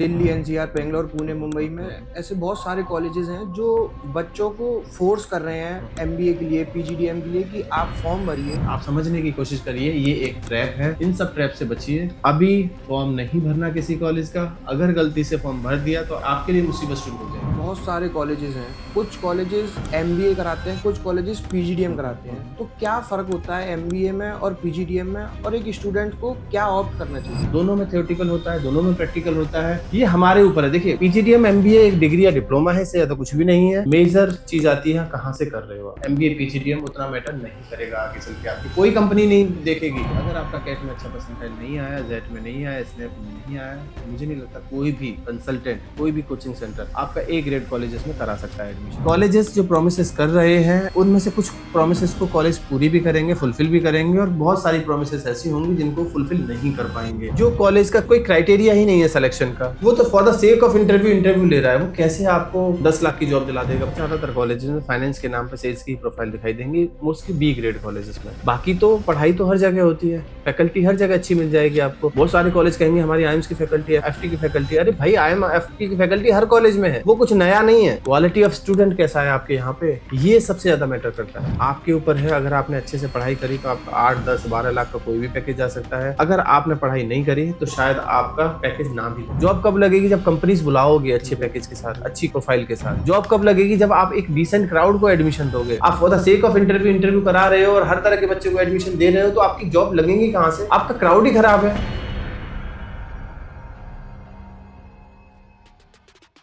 Delhi, NCR, Bangalore, Pune, Mumbai में ऐसे बहुत सारे कॉलेजेस हैं जो बच्चों को फोर्स कर रहे हैं एमबीए के लिए, पीजीडीएम के लिए कि आप फॉर्म भरिए। आप समझने की कोशिश करिए, ये एक ट्रैप है। इन सब ट्रैप से बचिए। अभी फॉर्म नहीं भरना किसी कॉलेज का, अगर गलती से फॉर्म भर दिया तो आपके लिए मुसीबत शुरू हो जाएगी। बहुत सारे कॉलेजेस हैं, कुछ कॉलेजेस एमबीए कराते हैं, कुछ कॉलेजेस पीजीडीएम कराते हैं। तो क्या फर्क होता है एमबीए में और पीजीडीएम में, और एक स्टूडेंट को क्या ऑप्ट करना चाहिए? दोनों में थ्योरेटिकल होता है, दोनों में प्रैक्टिकल होता है। ये हमारे ऊपर है। देखिए, पीजीडीएम एमबीए एक डिग्री या डिप्लोमा है, इससे ज्यादा कुछ भी नहीं है। मेजर चीज आती है कहाँ से कर रहे हो। एमबीए पीजीडीएम उतना मैटर नहीं करेगा आगे चल के। आपकी कोई कंपनी नहीं देखेगी। अगर आपका कैट में अच्छा परसेंटाइल नहीं आया, जेट में नहीं आया, स्नैप में नहीं आया, मुझे नहीं लगता कोई भी कंसल्टेंट, कोई भी कोचिंग सेंटर आपका ए ग्रेड कॉलेजेस में करा सकता है एडमिशन। कॉलेजेस जो प्रोमिसेस कर रहे हैं, उनमें से कुछ प्रोमिसेस को कॉलेज पूरी भी करेंगे, फुलफिल भी करेंगे, और बहुत सारी प्रोमिसेस ऐसी होंगी जिनको फुलफिल नहीं कर पाएंगे। जो कॉलेज का कोई क्राइटेरिया ही नहीं है सिलेक्शन का, वो तो for the sake of interview ले रहा है। वो कैसे आपको 10 लाख की जॉब दिला देगा? ज्यादातर कॉलेजेस में फाइनेंस के नाम पर सेल्स की प्रोफाइल दिखाई देंगी, मोस्टली बी ग्रेड कॉलेजेस में। बाकी तो पढ़ाई तो हर जगह होती है, फैकल्टी हर जगह अच्छी मिल जाएगी आपको। बहुत सारे कॉलेज कहेंगे हमारी आईएम्स की फैकल्टी है, एफटी की फैकल्टी है। अरे भाई, आईएम एफटी की फैकल्टी हर कॉलेज में है, वो कुछ नया नहीं है। क्वालिटी ऑफ स्टूडेंट कैसा है आपके यहाँ पे, ये सबसे ज्यादा मैटर करता है। आपके ऊपर है। अगर आपने अच्छे से पढ़ाई करी तो आपका 8, 10, 12 लाख का कोई भी पैकेज जा सकता है। अगर आपने पढ़ाई नहीं करी तो शायद आपका पैकेज ना भी। जॉब कब लगेगी? जब कंपनीज बुलाओगे अच्छे पैकेज के साथ, अच्छी प्रोफाइल के साथ। जॉब कब लगेगी? जब आप एक डिसेंट क्राउड को एडमिशन दोगे। आप for the sake of interview करा रहे हो और हर तरह के बच्चे को एडमिशन दे रहे हो, तो आपकी जॉब लगेगी कहाँ से? आपका क्राउड ही खराब है।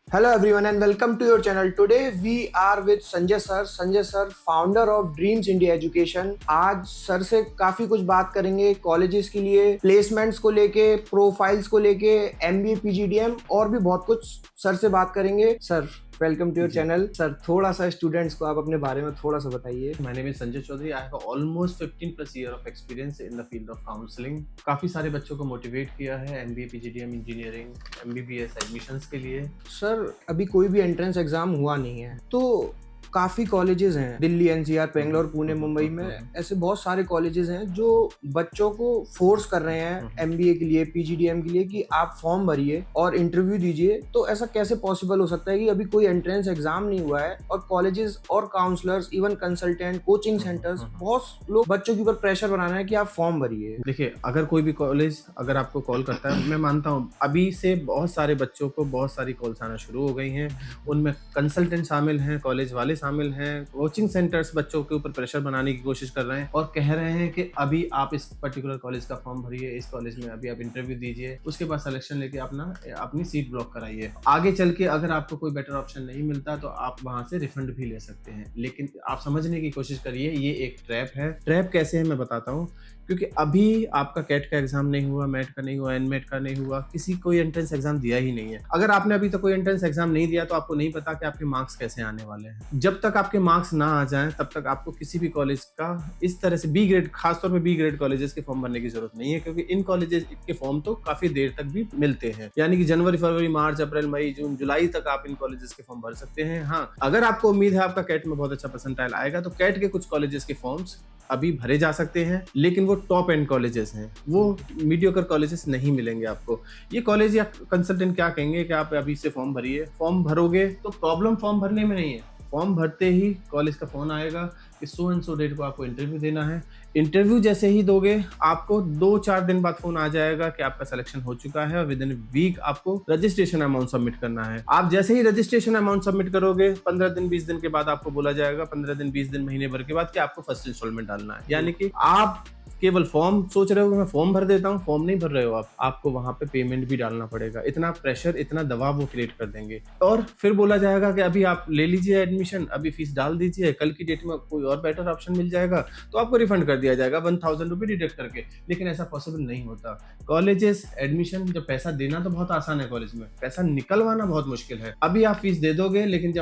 Hello everyone and welcome to your channel. Today we are with Sanjay sir. Sanjay sir, founder of Dreams India Education. आज सर से काफी कुछ बात करेंगे कॉलेजेस के लिए, प्लेसमेंट्स को लेके, प्रोफाइल्स को लेके, एमबीए, पीजीडीएम और भी बहुत कुछ सर से बात करेंगे। Sir, welcome to your channel. Sir, थोड़ा सा स्टूडेंट्स को आप अपने बारे में थोड़ा सा बताइए। My name is Sanjay Chaudhary. I have almost 15+ year of experience in the field of counseling. काफी सारे बच्चों को मोटिवेट किया है MBA, PGDM, engineering, MBBS admissions के लिए। सर, अभी कोई भी एंट्रेंस एग्जाम हुआ नहीं है, तो काफी कॉलेजेस हैं दिल्ली, एनसीआर, बेंगलोर, पुणे, मुंबई में ऐसे बहुत सारे कॉलेजेस हैं जो बच्चों को फोर्स कर रहे हैं एमबीए के लिए, पीजीडीएम के लिए कि आप फॉर्म भरिए और इंटरव्यू दीजिए। तो ऐसा कैसे पॉसिबल हो सकता है कि अभी कोई एंट्रेंस एग्जाम नहीं हुआ है और कॉलेजेस और counsellors, even consultant, coaching centres, बहुत लोग बच्चों के ऊपर प्रेशर बना रहे हैं कि आप फॉर्म भरिए? देखिए, अगर कोई भी कॉलेज अगर आपको कॉल करता है, मैं मानता हूँ अभी से बहुत सारे बच्चों को बहुत सारी कॉल्स आना शुरू हो गई हैं। उनमें कंसल्टेंट शामिल हैं, कॉलेज वाले शामिल हैं, कोचिंग सेंटर्स बच्चों के ऊपर प्रेशर बनाने की कोशिश कर रहे हैं और कह रहे हैं कि अभी आप इस पर्टिकुलर कॉलेज का फॉर्म भरिए, इस कॉलेज में अभी आप इंटरव्यू दीजिए, उसके बाद सिलेक्शन लेके अपनी सीट ब्लॉक कराइए। आगे चल के अगर आपको कोई बेटर ऑप्शन नहीं मिलता तो आप वहां से रिफंड भी ले सकते हैं। लेकिन आप समझने की कोशिश करिए, ये एक ट्रैप है। ट्रैप कैसे है मैं बताता हूँ। क्योंकि अभी आपका कैट का एग्जाम नहीं हुआ, मैट का नहीं हुआ, एनमेट का नहीं हुआ, किसी कोई एंट्रेंस एग्जाम दिया ही नहीं है। अगर आपने अभी तक कोई एंट्रेंस एग्जाम नहीं दिया तो आपको नहीं पता कि आपके मार्क्स कैसे आने वाले हैं। जब तक आपके मार्क्स ना आ जाएं तब तक आपको किसी भी कॉलेज का इस तरह से बी ग्रेड, खासतौर पर बी ग्रेड कॉलेजेस के फॉर्म भरने की जरूरत नहीं है, क्योंकि इन कॉलेजेस के फॉर्म तो काफी देर तक भी मिलते हैं। यानी कि जनवरी, फरवरी, मार्च, अप्रैल, मई, जून, जुलाई तक आप इन कॉलेजेस के फॉर्म भर सकते हैं। हाँ, अगर आपको उम्मीद है आपका कैट में बहुत अच्छा परसेंटाइल आएगा तो कैट के कुछ कॉलेजेस के फॉर्म्स अभी भरे जा सकते हैं, लेकिन वो टॉप एंड कॉलेजेस हैं, वो मीडियोकर कॉलेजेस नहीं मिलेंगे आपको। ये कॉलेज या कंसल्टेंट क्या कहेंगे कि आप अभी से फॉर्म भरिए। फॉर्म भरोगे तो प्रॉब्लम फॉर्म भरने में नहीं है। फॉर्म भरते ही कॉलेज का फोन आएगा कि सो एंड सो डेट को आपको इंटरव्यू देना है। इंटरव्यू जैसे ही दोगे, आपको 2-4 दिन बाद फोन आ जाएगा कि आपका सिलेक्शन हो चुका है और विद इन वीक आपको रजिस्ट्रेशन अमाउंट सबमिट करना है। आप जैसे ही रजिस्ट्रेशन अमाउंट सबमिट करोगे, 15 दिन 20 दिन के बाद आपको बोला जाएगा, 15 दिन 20 दिन महीने भर के बाद, कि आपको फर्स्ट इंस्टॉलमेंट डालना है। यानी कि आप केवल फॉर्म सोच रहे हो कि मैं फॉर्म भर देता हूँ, फॉर्म नहीं भर रहे हो आप, आपको वहां पे पेमेंट भी डालना पड़ेगा। इतना प्रेशर, इतना दबाव वो क्रिएट कर देंगे और फिर बोला जाएगा कि अभी आप ले लीजिए एडमिशन, अभी फीस डाल दीजिए, कल की डेट में कोई और बेटर ऑप्शन मिल जाएगा तो आपको रिफंड कर दिया जाएगा 1000 रुपये डिडक्ट करके। लेकिन ऐसा पॉसिबल नहीं होता। कॉलेजेस एडमिशन, जब पैसा देना तो बहुत आसान है, कॉलेज में पैसा निकलवाना बहुत मुश्किल है। अभी आप फीस दे दोगे, लेकिन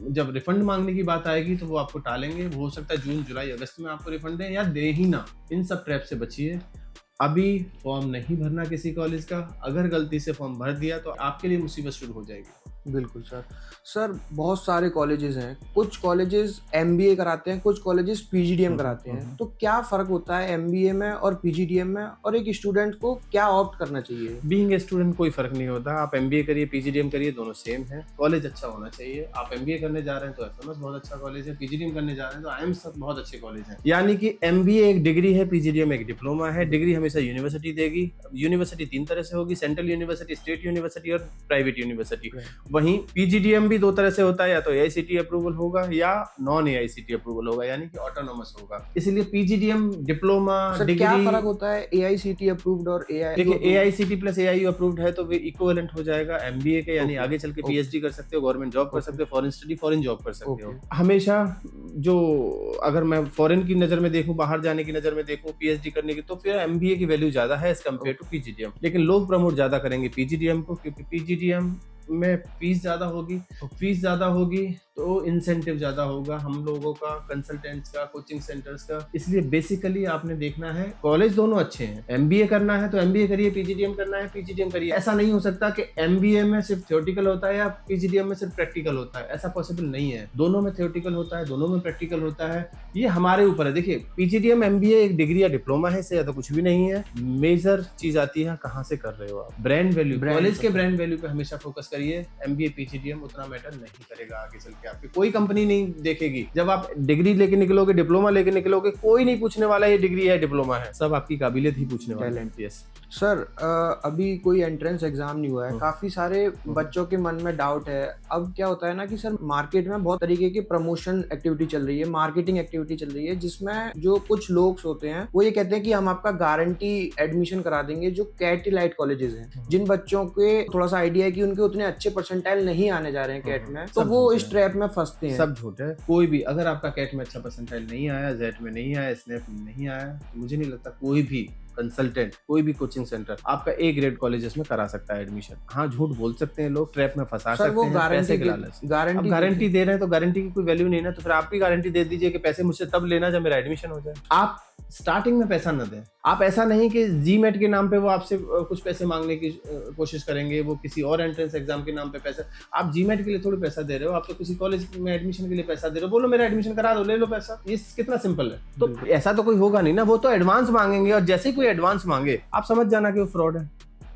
जब रिफंड मांगने की बात आएगी तो वो आपको टालेंगे। वो हो सकता है जून, जुलाई, अगस्त में आपको रिफंड दें या दे ही ना। इन सब ट्रैप से बचिए। अभी फॉर्म नहीं भरना किसी कॉलेज का, अगर गलती से फॉर्म भर दिया तो आपके लिए मुसीबत शुरू हो जाएगी। बिल्कुल सर। सर बहुत सारे कॉलेजेस हैं, कुछ कॉलेजेस एमबीए कराते हैं, कुछ कॉलेजेस पीजीडीएम कराते हैं। तो क्या फ़र्क होता है एमबीए में और पीजीडीएम में, और एक स्टूडेंट को क्या ऑप्ट करना चाहिए? बीइंग ए स्टूडेंट कोई फर्क नहीं होता, आप एमबीए करिए, पीजीडीएम करिए, दोनों सेम है। कॉलेज अच्छा होना चाहिए। आप एमबीए करने जा रहे हैं तो एफएमएस बहुत अच्छा कॉलेज है, पीजीडीएम करने जा रहे हैं तो आईएम्स बहुत अच्छे कॉलेज हैं। यानी कि एमबीए एक डिग्री है, पीजीडीएम एक डिप्लोमा है। डिग्री हमेशा यूनिवर्सिटी देगी। यूनिवर्सिटी 3 तरह से होगी, सेंट्रल यूनिवर्सिटी, स्टेट यूनिवर्सिटी और प्राइवेट यूनिवर्सिटी। वहीं पीजीडीएम भी 2 तरह से होता है, या तो एआईसीटी अप्रूवल होगा या नॉन एआईसीटी अप्रूवल होगा, यानी कि ऑटोनोमस होगा। इसलिए पीजीडीएम डिप्लोमा सर डिग्री। क्या फ़र्क होता है एआईसीटी अप्रूव्ड और एआई? देखिए एआईसीटी प्लस एआईयू अप्रूव्ड है तो वे इक्विवेलेंट हो जाएगा एमबीए के, यानी Okay. आगे चल के Okay. पीएचडी कर सकते हो, गवर्नमेंट जॉब कर Okay. सकते हो, फॉरेन स्टडी, फॉरेन जॉब कर सकते हो। Okay. हमेशा जो, अगर मैं फॉरेन की नजर में देखूं, बाहर जाने की नजर में देखूं, पीएचडी करने की, तो फिर एमबीए की वैल्यू ज्यादा है एज कम्पेयर टू पीजीडीएम। लेकिन लोग प्रमोट ज्यादा करेंगे पीजीडीएम को, क्योंकि पीजीडीएम में फीस ज्यादा होगी। फीस ज्यादा होगी तो इंसेंटिव ज्यादा होगा हम लोगों का, कंसल्टेंट्स का, कोचिंग सेंटर्स का। इसलिए बेसिकली आपने देखना है, कॉलेज दोनों अच्छे हैं। एमबीए करना है तो एमबीए करिए, पीजीडीएम करना है पीजीडीएम करिए। ऐसा नहीं हो सकता कि एमबीए में सिर्फ थ्योरेटिकल होता है या पीजीडीएम में सिर्फ प्रैक्टिकल होता है, ऐसा पॉसिबल नहीं है। दोनों में थ्योरेटिकल होता है, दोनों में प्रैक्टिकल होता है। ये हमारे ऊपर है। देखिए पीजीडीएम एमबीए एक डिग्री या डिप्लोमा है, इससे ज्यादा कुछ भी नहीं है। मेजर चीज आती है कहाँ से कर रहे हो आप, ब्रांड वैल्यू। कॉलेज के ब्रांड वैल्यू पे हमेशा फोकस करिए। एमबीए पीजीडीएम उतना मैटर नहीं करेगा आगे चल के, आपकी कोई कंपनी नहीं देखेगी। जब आप डिग्री लेके निकलोगे, डिप्लोमा लेके निकलोगे, कोई नहीं पूछने वाला ये डिग्री है डिप्लोमा है, सब आपकी काबिलियत ही पूछने वाला है। यस सर अभी कोई एंट्रेंस एग्जाम नहीं हुआ है, काफी सारे बच्चों के मन में डाउट है। अब क्या होता है ना कि सर मार्केट में बहुत तरीके की प्रमोशन एक्टिविटी चल रही है, मार्केटिंग एक्टिविटी चल रही है, जिसमें जो कुछ लोग होते हैं वो ये कहते हैं कि हम आपका गारंटी एडमिशन करा देंगे। जो कैट लाइट कॉलेजेस हैं, जिन बच्चों के थोड़ा सा आइडिया है कि उनके उतने अच्छे परसेंटाइल नहीं आने जा रहे हैं कैट में, तो वो इस ट्रैप में फंसते हैं। सब झूठ है। कोई भी, अगर आपका कैट में अच्छा परसेंटाइल नहीं आया, जेट में नहीं आया, स्नैप में नहीं आया, तो मुझे नहीं लगता कोई भी कंसल्टेंट, कोई भी कोचिंग सेंटर आपका ए ग्रेड कॉलेजेस में करा सकता है एडमिशन। हाँ झूठ बोल सकते हैं लोग, ट्रैप में फंसा सकते हैं पैसे के लालच। गारंटी दे रहे हैं तो गारंटी की कोई वैल्यू नहीं ना, तो फिर आप भी गारंटी दे दीजिए कि पैसे मुझसे तब लेना जब मेरा एडमिशन हो जाए। आप स्टार्टिंग में पैसा न दें। आप ऐसा नहीं कि जीमेट के नाम पे वो आपसे कुछ पैसे मांगने की कोशिश करेंगे, वो किसी और एंट्रेंस एग्जाम के नाम पे पैसा। आप जीमेट के लिए थोड़ी पैसा दे रहे हो, आप तो किसी कॉलेज में एडमिशन के लिए पैसा दे रहे हो। बोलो मेरा एडमिशन करा दो, ले लो पैसा। ये कितना सिंपल है। तो ऐसा तो कोई होगा नहीं ना, वो तो एडवांस मांगेंगे, और जैसे ही कोई एडवांस मांगे आप समझ जाना कि वो फ्रॉड है।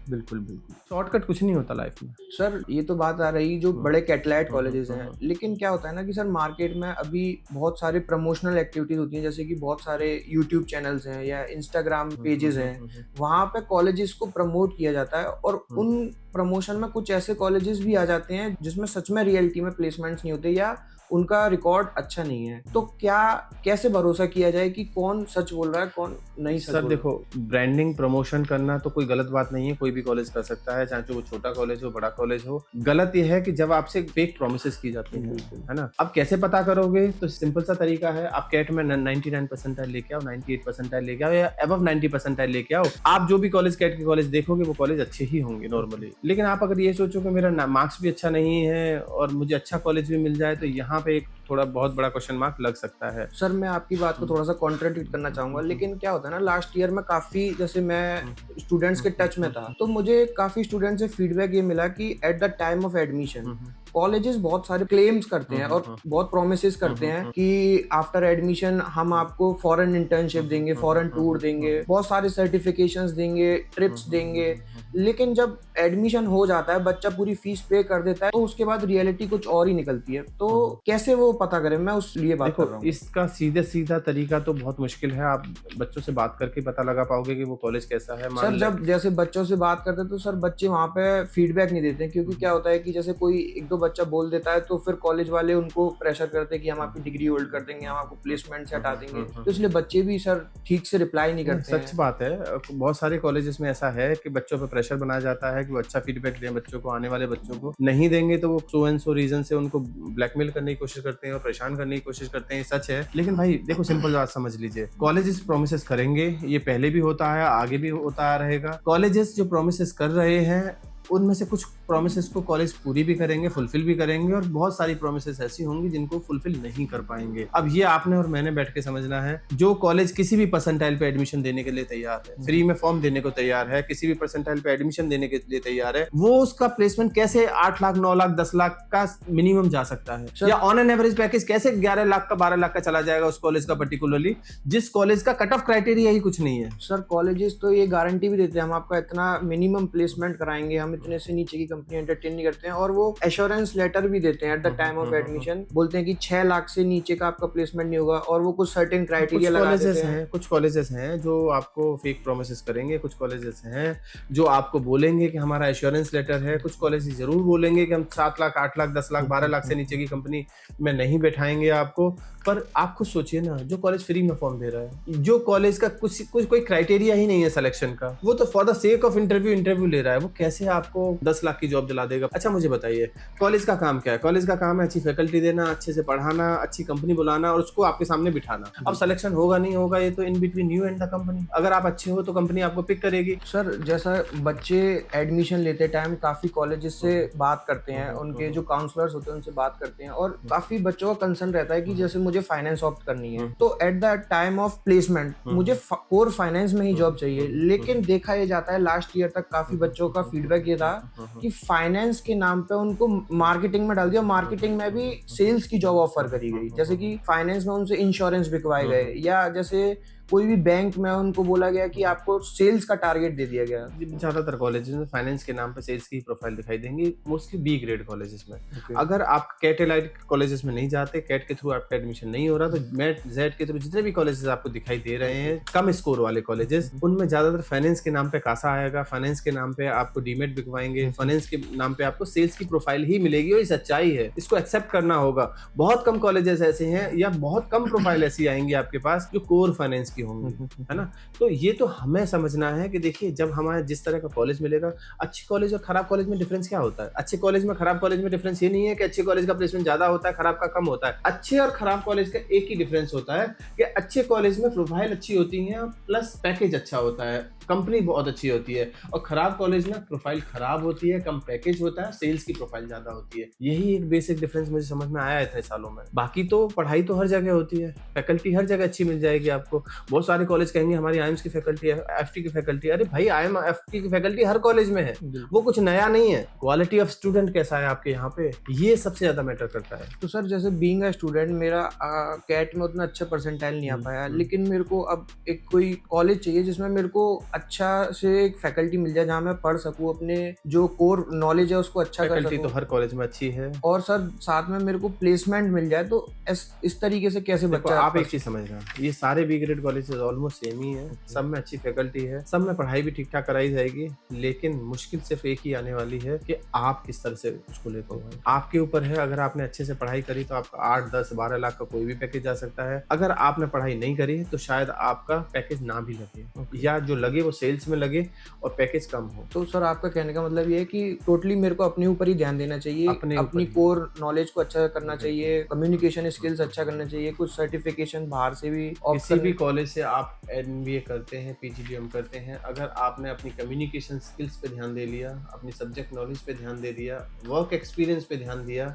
बिल्कुल बिल्कुल। शॉर्टकट कुछ नहीं होता लाइफ में। सर ये तो बात आ रही जो बड़े कैटलाइट कॉलेजेस हैं, लेकिन क्या होता है ना कि सर मार्केट में अभी बहुत सारे प्रमोशनल एक्टिविटीज होती हैं, जैसे कि बहुत सारे यूट्यूब चैनल्स हैं या इंस्टाग्राम पेजेस हैं, वहाँ पे कॉलेजेस को प्रमोट किया जाता है, और उन प्रमोशन में कुछ ऐसे कॉलेजेस भी आ जाते हैं जिसमें सच में रियलिटी में प्लेसमेंट्स नहीं होते या उनका रिकॉर्ड अच्छा नहीं है। तो क्या कैसे भरोसा किया जाए कि कौन सच बोल रहा है, कौन नहीं सच बोल रहा है? देखो, ब्रांडिंग प्रमोशन करना तो कोई गलत बात नहीं है, कोई भी कॉलेज कर सकता है, चाहे वो छोटा कॉलेज हो, बड़ा कॉलेज हो। गलत यह है कि जब आपसे फेक प्रॉमिसेस की जाती हैं, है ना। अब कैसे पता करोगे? तो सिंपल सा तरीका है, आप कैट में 99 परसेंटाइल लेके आओ, 98 परसेंटाइल लेके आओ, या अबव 90 परसेंटाइल लेके आओ। आप जो भी कॉलेज कैट के कॉलेज देखोगे वो कॉलेज अच्छे ही होंगे नॉर्मली। लेकिन आप अगर ये सोचो कि मेरा मार्क्स भी अच्छा नहीं है और मुझे अच्छा कॉलेज भी मिल जाए, तो यहाँ पे एक थोड़ा बहुत बड़ा क्वेश्चन मार्क लग सकता है। सर मैं आपकी बात को थोड़ा सा कॉन्ट्रडिक्ट करना चाहूंगा, लेकिन क्या होता है ना, लास्ट ईयर में काफी, जैसे मैं स्टूडेंट्स के टच में था, तो मुझे काफी स्टूडेंट्स से फीडबैक ये मिला कि at the time of admission colleges बहुत सारे क्लेम्स करते हैं और बहुत प्रोमिसेस करते हैं कि आफ्टर एडमिशन हम आपको फॉरेन इंटर्नशिप देंगे, फॉरेन टूर देंगे, बहुत सारे सर्टिफिकेशंस देंगे, ट्रिप्स देंगे। लेकिन जब एडमिशन हो जाता है, बच्चा पूरी फीस पे कर देता है, तो उसके बाद रियलिटी कुछ और ही निकलती है। तो कैसे वो पता करें? मैं उस लिए बात कर रहा हूँ। इसका सीधे सीधा तरीका तो बहुत मुश्किल है। आप बच्चों से बात करके पता लगा पाओगे कि वो कॉलेज कैसा है। सर जब जैसे बच्चों से बात करते हैं तो सर बच्चे वहाँ पे फीडबैक नहीं देते, क्योंकि क्या होता है कि जैसे कोई एक दो बच्चा बोल देता है तो फिर कॉलेज वाले उनको प्रेशर करते हैं कि हम आपकी डिग्री होल्ड कर देंगे, हम आपको प्लेसमेंट से हटा देंगे। तो इसलिए बच्चे भी सर ठीक से रिप्लाई नहीं करते। सच बात है, बहुत सारे कॉलेजेस में ऐसा है कि बच्चों पर प्रेशर बनाया जाता है कि वो अच्छा फीडबैक दें बच्चों को, आने वाले बच्चों को। नहीं देंगे तो वो सो एंड सो रीजन से उनको ब्लैकमेल करने की कोशिश करते हैं और परेशान करने की कोशिश करते हैं। सच है। लेकिन भाई देखो, सिंपल बात समझ लीजिए, कॉलेजेस प्रोमिसेस करेंगे, ये पहले भी होता है, आगे भी होता रहेगा। कॉलेजेस जो प्रोमिसेस कर रहे हैं उनमें से कुछ प्रोमिसेस को कॉलेज पूरी भी करेंगे, फुलफिल भी करेंगे, और बहुत सारी प्रोमिसेस ऐसी होंगी जिनको फुलफिल नहीं कर पाएंगे। अब ये आपने और मैंने बैठ के समझना है। जो कॉलेज किसी भी परसेंटाइल पे एडमिशन देने के लिए तैयार है, फ्री में फॉर्म देने को तैयार है, किसी भी परसेंटाइल पे एडमिशन देने के लिए तैयार है, वो उसका प्लेसमेंट कैसे 8 लाख 9 लाख 10 लाख का मिनिमम जा सकता है, या ऑन एन एवरेज पैकेज कैसे 11 लाख का 12 लाख का चला जाएगा उस कॉलेज का, पर्टिकुलरली जिस कॉलेज का कट ऑफ क्राइटेरिया ही कुछ नहीं है। सर कॉलेजेस तो ये गारंटी भी देते हैं, हम आपका इतना मिनिमम प्लेसमेंट कराएंगे, हम इतने से नीचे की कंपनी एंटरटेन नहीं करते हैं, और वो एश्योरेंस लेटर भी देते हैं at the time of admission, बोलते हैं कि 6 लाख से नीचे का आपका प्लेसमेंट नहीं होगा, और वो कुछ सर्टेन क्राइटेरिया लगा देते हैं। कुछ कॉलेजेस हैं जो आपको फेक प्रोमिसेस करेंगे, कुछ कॉलेजेस हैं जो आपको बोलेंगे कि हमारा एश्योरेंस लेटर है, कुछ कॉलेजेस जरूर बोलेंगे कि हम 7 लाख 8 लाख 10 लाख 12 लाख से नीचे की कंपनी में नहीं बैठाएंगे आपको। पर आप खुद सोचिए ना, जो कॉलेज फ्री में फॉर्म दे रहा है, जो कॉलेज का कुछ कोई क्राइटेरिया ही नहीं है सिलेक्शन का, वो तो for the sake of interview ले रहा है, वो कैसे आपको 10 लाख की जॉब दिला देगा? अच्छा मुझे बताइए, कॉलेज का काम क्या है? कॉलेज का काम है अच्छी फैकल्टी देना, अच्छे से पढ़ाना, अच्छी कंपनी बुलाना और उसको आपके सामने बिठाना। अब सिलेक्शन होगा नहीं होगा, ये तो in between you and the company. अगर आप अच्छे हो तो कंपनी आपको पिक करेगी। सर जैसा बच्चे एडमिशन लेते टाइम काफी कॉलेजेस से बात करते हैं, उनके जो काउंसलर्स होते हैं उनसे बात करते हैं, और काफी बच्चों का कंसर्न रहता है कि जैसे मुझे फाइनेंस ऑप्ट करनी है, तो at the time of placement मुझे कोर फाइनेंस में ही जॉब चाहिए। लेकिन देखा ये जाता है, लास्ट ईयर तक काफी बच्चों का फीडबैक ये था कि फाइनेंस के नाम पे उनको मार्केटिंग में डाल दिया, मार्केटिंग में भी सेल्स की जॉब ऑफर करी गई, जैसे कि फाइनेंस में उनसे इंश्योरेंस बिकवाए गए, या जैसे कोई भी बैंक में उनको बोला गया कि आपको सेल्स का टारगेट दे दिया गया। ज्यादातर कॉलेजेस में फाइनेंस के नाम पे सेल्स की प्रोफाइल दिखाई देंगी, मोस्टली बी ग्रेड कॉलेजेस में। अगर आप कैट एलाइड कॉलेजेस में नहीं जाते, कैट के थ्रू आपका एडमिशन नहीं हो रहा, तो मैट जेड के थ्रू जितने भी कॉलेजेस आपको दिखाई दे रहे हैं कम स्कोर वाले कॉलेजेस, उनमें ज्यादातर फाइनेंस के नाम पे कासा आएगा, फाइनेंस के नाम पे आपको डीमेट बिकवाएंगे, फाइनेंस के नाम पे आपको सेल्स की प्रोफाइल ही मिलेगी, और ये सच्चाई है, इसको एक्सेप्ट करना होगा। बहुत कम कॉलेजेस ऐसे हैं या बहुत कम प्रोफाइल ऐसी आएंगी आपके पास जो कोर फाइनेंस की होंगी, है ना। तो ये तो हमें समझना है कि देखिए, जब हमारे जिस तरह का कॉलेज मिलेगा, अच्छे कॉलेज और खराब कॉलेज में डिफरेंस क्या होता है? अच्छे कॉलेज में खराब कॉलेज में डिफरेंस ये नहीं है कि अच्छे कॉलेज का प्लेसमेंट ज्यादा होता है, खराब का कम होता है। अच्छे और खराब कॉलेज का एक ही डिफरेंस होता है कि अच्छे कॉलेज में प्रोफाइल अच्छी होती है प्लस पैकेज अच्छा होता है, कंपनी बहुत अच्छी होती है, और खराब कॉलेज में प्रोफाइल खराब होती है, कम पैकेज होता है, सेल्स की प्रोफाइल ज्यादा होती है। यही एक बेसिक डिफरेंस मुझे समझ में आया इतने सालों में। बाकी तो पढ़ाई तो हर जगह होती है, फैकल्टी हर जगह अच्छी मिल जाएगी आपको। बहुत सारे कॉलेज कहेंगे हमारी आईएम्स की फैकल्टी है, एफटी की फैकल्टी है। अरे भाई, आईएम एफटी की फैकल्टी हर कॉलेज में है, वो कुछ नया नहीं है। क्वालिटी ऑफ स्टूडेंट कैसा है आपके यहाँ पे, ये सबसे ज्यादा मैटर करता है। तो सर जैसे बीइंग अ स्टूडेंट, मेरा कैट में उतना अच्छा परसेंटाइल नहीं आ पाया, लेकिन मेरे को अब एक कोई कॉलेज चाहिए जिसमें मेरे को अच्छा से एक फैकल्टी मिल जाए, जहाँ मैं पढ़ सकूँ, अपने जो कोर नॉलेज है उसको अच्छा कर सकूँ। तो हर कॉलेज में अच्छी है, और सर साथ में मेरे को प्लेसमेंट मिल जाए, तो इस तरीके से कैसे बच्चा। आप एक चीज समझना, ये सारे B grade colleges almost same ही है, सब में अच्छी फैकल्टी है, सब में पढ़ाई भी ठीक ठाक कराई जाएगी, लेकिन मुश्किल सिर्फ एक ही आने वाली है कि आप किस तरह से उसको लेकर आए। आपके ऊपर है। अगर आपने अच्छे से पढ़ाई करी तो आपका 8 10 12 लाख का कोई भी पैकेज जा सकता है। अगर आपने पढ़ाई नहीं करी तो शायद आपका पैकेज ना भी लगे, या जो लगे वो सेल्स में लगे और पैकेज कम हो। तो सर आपका कहने का मतलब ये है कि टोटली मेरे को अपने ऊपर ही ध्यान देना चाहिए, अपनी कोर नॉलेज को अच्छा करना चाहिए, कम्युनिकेशन स्किल्स अच्छा करना चाहिए, कुछ सर्टिफिकेशन बाहर से भी। किसी भी कॉलेज से आप एमबीए करते हैं, पीजीडीएम करते हैं, अगर आपने अपनी कम्युनिकेशन स्किल्स पे ध्यान दे लिया, अपनी सब्जेक्ट नॉलेज पे ध्यान दे दिया, वर्क एक्सपीरियंस पे ध्यान दिया,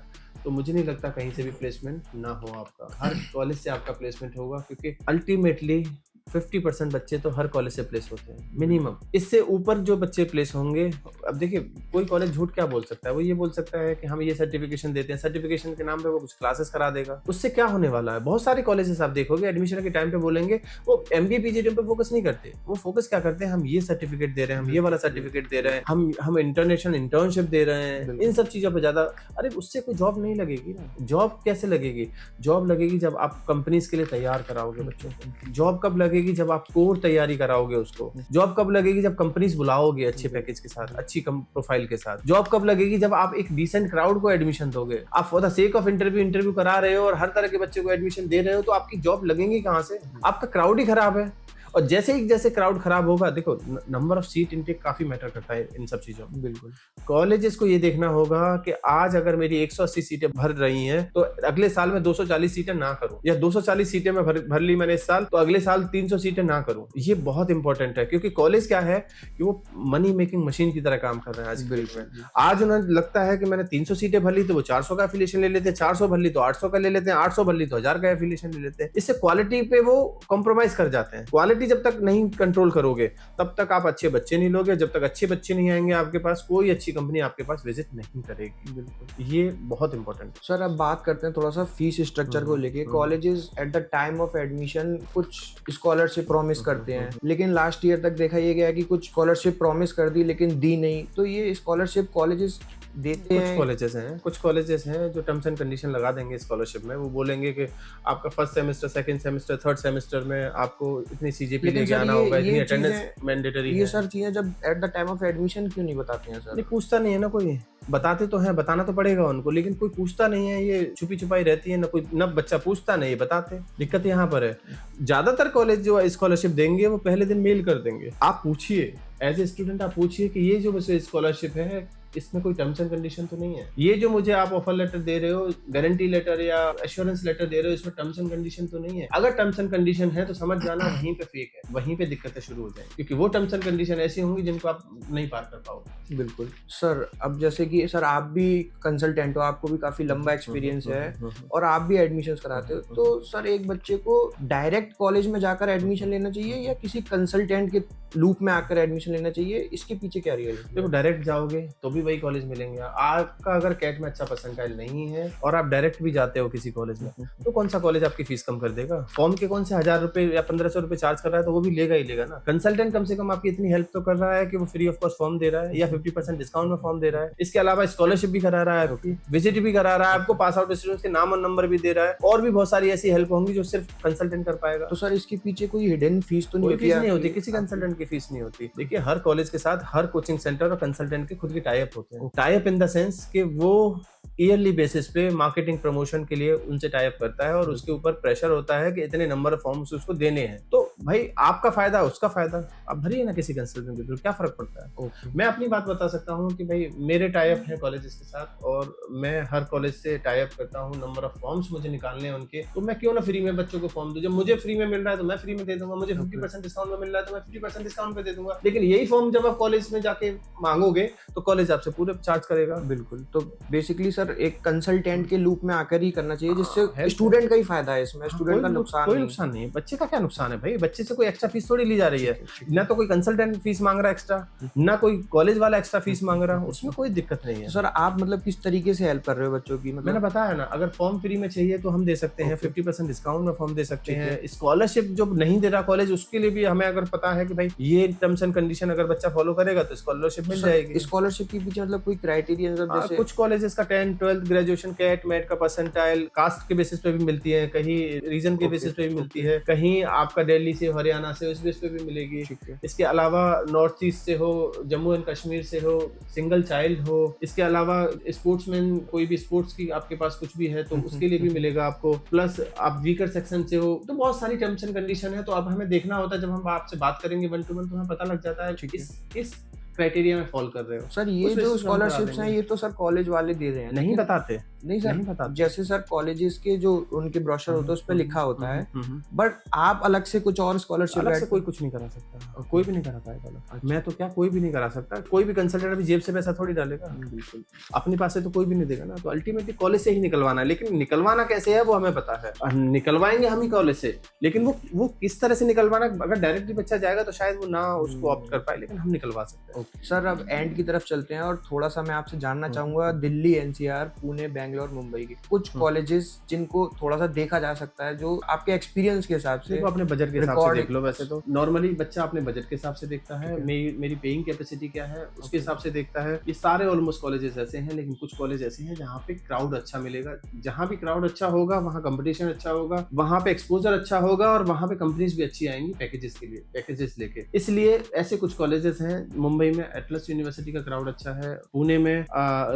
तो मुझे नहीं लगता कहीं से भी प्लेसमेंट ना हो आपका। हर कॉलेज से आपका प्लेसमेंट होगा, क्योंकि अल्टीमेटली 50% बच्चे तो हर कॉलेज से प्लेस होते हैं मिनिमम। इससे ऊपर जो बच्चे प्लेस होंगे, अब देखिए कोई कॉलेज झूठ क्या बोल सकता है, वो ये बोल सकता है कि हम ये सर्टिफिकेशन देते हैं, सर्टिफिकेशन के नाम पे वो कुछ क्लासेस करा देगा, उससे क्या होने वाला है। बहुत सारे कॉलेजेस आप देखोगे एडमिशन के टाइम पे बोलेंगे वो एमबीए पीजीडीएम पे फोकस नहीं करते, वो फोकस क्या करते हैं, हम ये सर्टिफिकेट दे रहे हैं, हम ये वाला सर्टिफिकेट दे रहे हैं, हम इंटरनेशनल इंटर्नशिप दे रहे हैं, इन सब चीजों पर ज्यादा। अरे उससे कोई जॉब नहीं लगेगी ना। जॉब कैसे लगेगी? जॉब लगेगी जब आप कंपनीज के लिए तैयार कराओगे बच्चों को। जॉब कब लगेगी? जब आप कोर तैयारी कराओगे उसको। जॉब कब लगेगी? जब कंपनीज बुलाओगे अच्छे पैकेज के साथ, अच्छी प्रोफाइल के साथ। जॉब कब लगेगी? जब आप एक डिसेंट क्राउड को एडमिशन दोगे। आप for the sake of interview करा रहे हो और हर तरह के बच्चे को एडमिशन दे रहे हो, तो आपकी जॉब लगेंगी कहां से? आपका क्राउड ही खराब है। और जैसे क्राउड खराब होगा, देखो नंबर ऑफ सीट इनटेक काफी मैटर करता है इन सब चीजों में। बिल्कुल। कॉलेजेस को ये देखना होगा कि आज अगर मेरी 180 सीटें भर रही हैं तो अगले साल में 240 सीटें ना करूं, या 240 सीटें मैं भर ली मैंने इस साल, तो अगले साल 300 सीटें ना करूं। ये बहुत इंपॉर्टेंट है, क्योंकि कॉलेज क्या है कि वो मनी मेकिंग मशीन की तरह काम कर रहे हैं आज के डेट में। आज उन्हें लगता है कि मैंने 300 सीटें भर ली तो वो 400 का एफिलिएशन ले लेते हैं, 400 भर ली तो 800 का ले लेते हैं, 800 भर ली तो 1000 का एफिलिएशन ले लेते हैं। इससे क्वालिटी पे वो कॉम्प्रोमाइज कर जाते हैं। क्वालिटी जब तक नहीं कंट्रोल करोगे तब तक आप अच्छे बच्चे नहीं लोगे, जब तक अच्छे बच्चे नहीं आएंगे आपके पास, कोई अच्छी कंपनी आपके पास विजिट नहीं करेगी। बिल्कुल। ये बहुत इंपॉर्टेंट है। सर अब बात करते हैं थोड़ा सा फीस स्ट्रक्चर को लेके। Colleges at the time of admission कुछ स्कॉलरशिप प्रॉमिस करते हैं, लेकिन लास्ट ईयर तक देखा ये गया कि कुछ स्कॉलरशिप प्रॉमिस कर दी लेकिन दी नहीं। तो ये स्कॉलरशिप कॉलेजेस देते हैं? कुछ कॉलेजेस हैं जो टर्म्स एंड कंडीशन लगा देंगे स्कॉलरशिप में। वो बोलेंगे कि आपका first semester, second semester, third semester में आपको इतनी सीजीपी लेके आना होगा, इतनी अटेंडेंस मैंडेटरी है। ये सर चीजें जब at the time of admission क्यों नहीं बताते हैं सर? नहीं, पूछता नहीं है ना कोई। बताते तो हैं, बताना तो पड़ेगा उनको, लेकिन कोई पूछता नहीं है। ये छुपी छुपाई रहती है ना, कोई न बच्चा पूछता नहीं बताते। दिक्कत यहाँ पर है। ज्यादातर कॉलेज जो स्कॉलरशिप देंगे वो पहले दिन मेल कर देंगे। आप पूछिए एज ए स्टूडेंट, आप पूछिए कि ये जो स्कॉलरशिप है इसमें कोई टर्म्स एंड कंडीशन तो नहीं है। ये जो मुझे आप ऑफर लेटर दे रहे हो, गारंटी लेटर या एश्योरेंस लेटर दे रहे हो, इसमें टर्म्स एंड कंडीशन तो नहीं है। अगर टर्म्स एंड कंडीशन है तो समझ जाना वहीं पे फेक है, वहीं पे दिक्कतें शुरू हो जाएंगी, क्योंकि वो टर्म्स एंड कंडीशन ऐसी होंगी जिनको आप नहीं पार कर पाओगे। बिल्कुल सर। अब जैसे कि सर आप भी कंसल्टेंट हो, आपको भी काफी लंबा एक्सपीरियंस है और आप भी एडमिशंस कराते हो, तो सर एक बच्चे को डायरेक्ट कॉलेज में जाकर एडमिशन लेना चाहिए या किसी कंसल्टेंट के लूप में आकर एडमिशन लेना चाहिए? इसके पीछे क्या रियलिटी है? देखो, डायरेक्ट जाओगे तो भी वही कॉलेज मिलेंगे। आपका अगर कैट में अच्छा परसेंटाइल नहीं है और आप डायरेक्ट भी जाते हो किसी कॉलेज में, तो कौन सा कॉलेज आपकी फीस कम कर देगा? फॉर्म के कौन से 1000 रुपए या 1500 रुपए चार्ज कर रहा है तो वो भी लेगा ही लेगा ना। कंसल्टेंट कम से कम आपकी इतनी हेल्प तो कर रहा है कि वो फ्री ऑफ कॉस्ट फॉर्म दे रहा है या 50% डिस्काउंट में फॉर्म दे रहा है। इसके अलावा स्कॉलरशिप भी करा रहा है, विजिट भी करा रहा है, आपको पास आउट स्टूडेंट्स के नाम और नंबर भी दे रहा है, और भी बहुत सारी ऐसी हेल्प होंगी जो सिर्फ कंसल्टेंट कर पाएगा। तो सर इसके पीछे कोई हिडन फीस तो नहीं होती? किसी कंसल्टेंट की फीस नहीं होती। देखिए, हर कॉलेज के साथ हर कोचिंग सेंटर और कंसल्टेंट के खुद के टाई अप होते हैं। Tie up in the sense कि वो ईयरली बेसिस पे मार्केटिंग प्रमोशन के लिए उनसे टाई अप करता है और उसके ऊपर प्रेशर होता है कि इतने नंबर ऑफ फॉर्म्स उसको देने हैं। तो भाई आपका फायदा उसका फायदा, आप भरिए ना किसी कंसल्टेंट के थ्रू, क्या फर्क पड़ता है? मैं अपनी बात बता सकता हूँ कि भाई मेरे टाई अप है कॉलेजेस के साथ और मैं हर कॉलेज से टाई अप करता हूँ। नंबर ऑफ फॉर्म्स मुझे निकालने हैं उनके, तो मैं क्यों ना फ्री में बच्चों को फॉर्म दूं। जब मुझे फ्री में मिल रहा है तो मैं फ्री में दे दूंगा, मुझे 50% डिस्काउंट में मिल रहा है तो मैं 50% डिस्काउंट पे दे दूंगा। लेकिन यही फॉर्म जब आप कॉलेज में जाके मांगोगे तो कॉलेज आपसे पूरे चार्ज करेगा। बिल्कुल। तो बेसिकली सर एक कंसल्टेंट के लूप में आकर ही करना चाहिए, जिससे स्टूडेंट का ही फायदा है इसमें, स्टूडेंट का नुकसान कोई नुकसान नहीं है। बच्चे का क्या नुकसान है भाई? बच्चे से कोई एक्स्ट्रा फीस थोड़ी ली जा रही है, ना तो कोई कंसल्टेंट फीस मांग रहा है एक्स्ट्रा, ना कोई कॉलेज वाला एक्स्ट्रा फीस मांग रहा है, उसमें कोई दिक्कत नहीं है। सर आप मतलब किस तरीके से हेल्प कर रहे हो बच्चों की? मैंने बताया ना, अगर फॉर्म फ्री में चाहिए तो हम दे सकते हैं, 50% डिस्काउंट में फॉर्म दे सकते हैं। स्कॉलरशिप जो नहीं दे रहा कॉलेज, उसके लिए भी हमें अगर पता है कि भाई ये टर्म्स एंड कंडीशन अगर बच्चा फॉलो करेगा तो स्कॉलरशिप मिल जाएगी। स्कॉलरशिप के पीछे मतलब कोई क्राइटेरिया? जैसे कुछ कॉलेजेस का 10th 12th graduation CAT MAT का परसेंटाइल कास्ट के बेसिस पे भी मिलती है, कहीं रीजन के बेसिस पे भी मिलती है, कहीं आपका दिल्ली से हरियाणा से उस बेस पे भी मिलेगी। इसके अलावा नॉर्थ ईस्ट से हो, जम्मू एंड कश्मीर से हो, सिंगल चाइल्ड हो, इसके अलावा स्पोर्ट्समैन कोई भी स्पोर्ट्स की आपके पास कुछ भी है तो उसके लिए भी मिलेगा आपको, प्लस आप वीकर सेक्शन से हो, तो बहुत सारी टर्म्स एंड कंडीशन है। तो अब हमें देखना होता है, जब हम आपसे बात करेंगे 1 to 1 तो हमें पता लग जाता है किस क्राइटेरिया में फॉल कर रहे हो। सर ये जो स्कॉलरशिप्स हैं ये तो सर कॉलेज वाले दे रहे हैं, नहीं बताते। नहीं सर, नहीं बताते। जैसे सर कॉलेजेस के जो उनके ब्रोशर होते हैं उस पे लिखा होता है, बट आप अलग से कुछ और स्कॉलरशिप अलग से कोई कुछ नहीं करा सकता, कोई भी नहीं करा पाएगा। मैं तो क्या, कोई भी नहीं करा सकता। कोई भी कंसल्टेंट अभी जेब से पैसा थोड़ी डालेगा, बिल्कुल अपने पास से तो कोई भी नहीं देगा ना। तो अल्टीमेटली कॉलेज से ही निकलवाना है, लेकिन निकलवाना कैसे है वो हमें पता है। निकलवाएंगे हम ही कॉलेज से, लेकिन वो किस तरह से निकलवाना, अगर डायरेक्टली बच्चा जाएगा तो शायद वो ना उसको ऑप्ट कर पाए, लेकिन हम निकलवा सकते हैं। सर अब एंड की तरफ चलते हैं और थोड़ा सा मैं आपसे जानना चाहूंगा दिल्ली, एनसीआर, पुणे, बेंगलोर, मुंबई के कुछ कॉलेजेस जिनको थोड़ा सा देखा जा सकता है, जो आपके एक्सपीरियंस के हिसाब से, अपने बजट के हिसाब से देख लो। वैसे तो नॉर्मली बच्चा अपने बजट के हिसाब से देखता है, मेरी पेइंग कैपेसिटी क्या है उसके हिसाब से देखता है। ये सारे ऑलमोस्ट कॉलेजेस ऐसे हैं, लेकिन कुछ कॉलेज ऐसे हैं जहाँ पे क्राउड अच्छा मिलेगा। जहाँ भी क्राउड अच्छा होगा वहाँ कंपटीशन अच्छा होगा, वहाँ पे एक्सपोजर अच्छा होगा और वहाँ पे कंपनीज भी अच्छी आएंगी पैकेजेस के लिए, पैकेजेस लेके। इसलिए ऐसे कुछ कॉलेजेस हैं मुंबई में एटलस यूनिवर्सिटी का क्राउड अच्छा है, पुणे में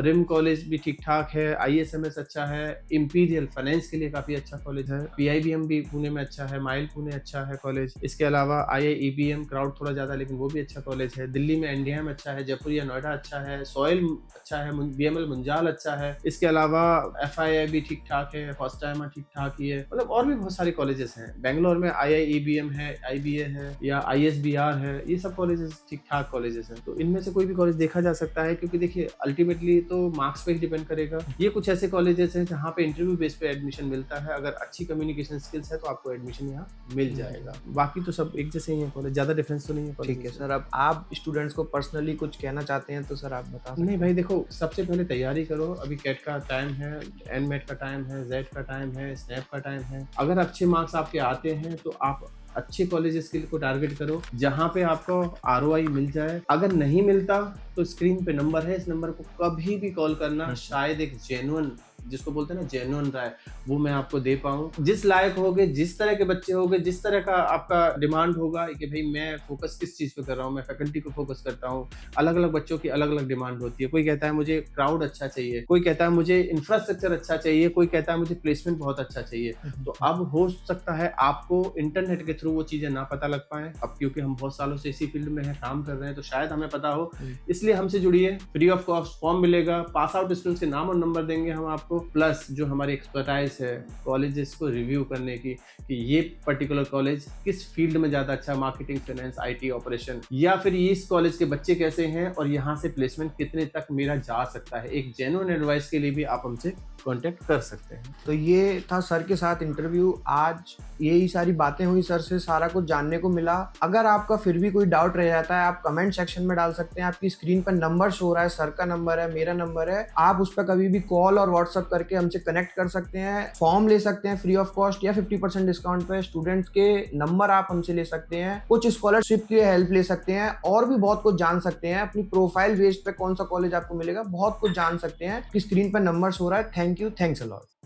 रिम कॉलेज भी ठीक ठाक है, ISMS अच्छा है, इंपीरियल फाइनेंस के लिए काफी अच्छा कॉलेज है, PIBM भी पुणे में अच्छा है, माइल पुणे अच्छा है कॉलेज। इसके अलावा IIEBM क्राउड थोड़ा ज्यादा लेकिन वो भी अच्छा कॉलेज है। दिल्ली में NDM अच्छा है, जयपुर या नोएडा अच्छा है, सोयल अच्छा है, BML मुंजाल अच्छा है। इसके अलावा FII भी ठीक ठाक है, फर्स्ट टाइम ठीक ठाक ही है, मतलब और भी बहुत सारे कॉलेजेस हैं। बेंगलोर में IIEBM है, IBA है या ISBR है, ये सब कॉलेजेस ठीक ठाक कॉलेजेस हैं। तो इनमें से कोई भी कॉलेज देखा जा सकता है, क्योंकि देखिए अल्टीमेटली तो मार्क्स पे ही डिपेंड करेगा। ये कुछ ऐसे कॉलेजेस हैं जहाँ पे इंटरव्यू बेस पे एडमिशन मिलता है, अगर अच्छी कम्युनिकेशन स्किल्स है तो आपको एडमिशन यहाँ मिल जाएगा। बाकी तो सब एक जैसे ही है कॉलेज, ज्यादा डिफरेंस तो नहीं है। ठीक है सर, अब आप स्टूडेंट्स को पर्सनली कुछ कहना चाहते हैं तो सर आप बता सकते हैं। नहीं भाई देखो, सबसे पहले तैयारी करो, अभी कैट का टाइम है, एनमेट का टाइम है, जेड का टाइम है, स्नैप का टाइम है। अगर अच्छे मार्क्स आपके आते हैं तो आप अच्छे कॉलेजेस के लिए को टारगेट करो जहां पे आपको ROI मिल जाए। अगर नहीं मिलता तो स्क्रीन पे नंबर है, इस नंबर को कभी भी कॉल करना, शायद एक जेन्युइन, जिसको बोलते हैं ना जेन्युइन राय, वो मैं आपको दे पाऊँ। जिस लायक होगे, जिस तरह के बच्चे होगे, जिस तरह का आपका डिमांड होगा कि भाई मैं फोकस किस चीज़ पे कर रहा हूँ, मैं फैकल्टी को फोकस करता हूँ। अलग अलग बच्चों की अलग अलग डिमांड होती है। कोई कहता है मुझे क्राउड अच्छा चाहिए, कोई कहता है मुझे इंफ्रास्ट्रक्चर अच्छा चाहिए, कोई कहता है मुझे प्लेसमेंट बहुत अच्छा चाहिए। तो अब हो सकता है आपको इंटरनेट के थ्रू वो चीज़ें ना पता लग पाए, अब क्योंकि हम बहुत सालों से इसी फील्ड में है, काम कर रहे हैं, तो शायद हमें पता हो। इसलिए हमसे जुड़िए, फ्री ऑफ कॉस्ट फॉर्म मिलेगा, पास आउट स्टूडेंट्स के नाम और नंबर देंगे हम आपको, प्लस जो हमारी एक्सपर्टाइज है कॉलेजेस को रिव्यू करने की कि ये पर्टिकुलर कॉलेज किस फील्ड में ज़्यादा अच्छा, मार्केटिंग, फाइनेंस, IT ऑपरेशन, या फिर इस कॉलेज के बच्चे कैसे हैं और यहाँ से प्लेसमेंट कितने तक मेरा जा सकता है। एक जेन्युइन एडवाइस के लिए भी आप हमसे कांटेक्ट कर सकते हैं। तो ये था सर के साथ इंटरव्यू। आज यही सारी बातें हुई सर से, सारा कुछ जानने को मिला। अगर आपका फिर भी कोई डाउट रह जाता है, आप कमेंट सेक्शन में डाल सकते हैं। आपकी स्क्रीन पर नंबर शो हो रहा है, सर का नंबर है, मेरा नंबर है, आप उस पर कभी भी कॉल और व्हाट्सअप करके हमसे कनेक्ट कर सकते हैं। फॉर्म ले सकते हैं फ्री ऑफ कॉस्ट या 50% डिस्काउंट पे। स्टूडेंट्स के नंबर आप हमसे ले सकते हैं, कुछ स्कॉलरशिप की हेल्प ले सकते हैं, और भी बहुत कुछ जान सकते हैं। अपनी प्रोफाइल बेस्ड पे कौन सा कॉलेज आपको मिलेगा, बहुत कुछ जान सकते हैं। स्क्रीन पर नंबर शो हो रहा है। Thank you, thanks a lot.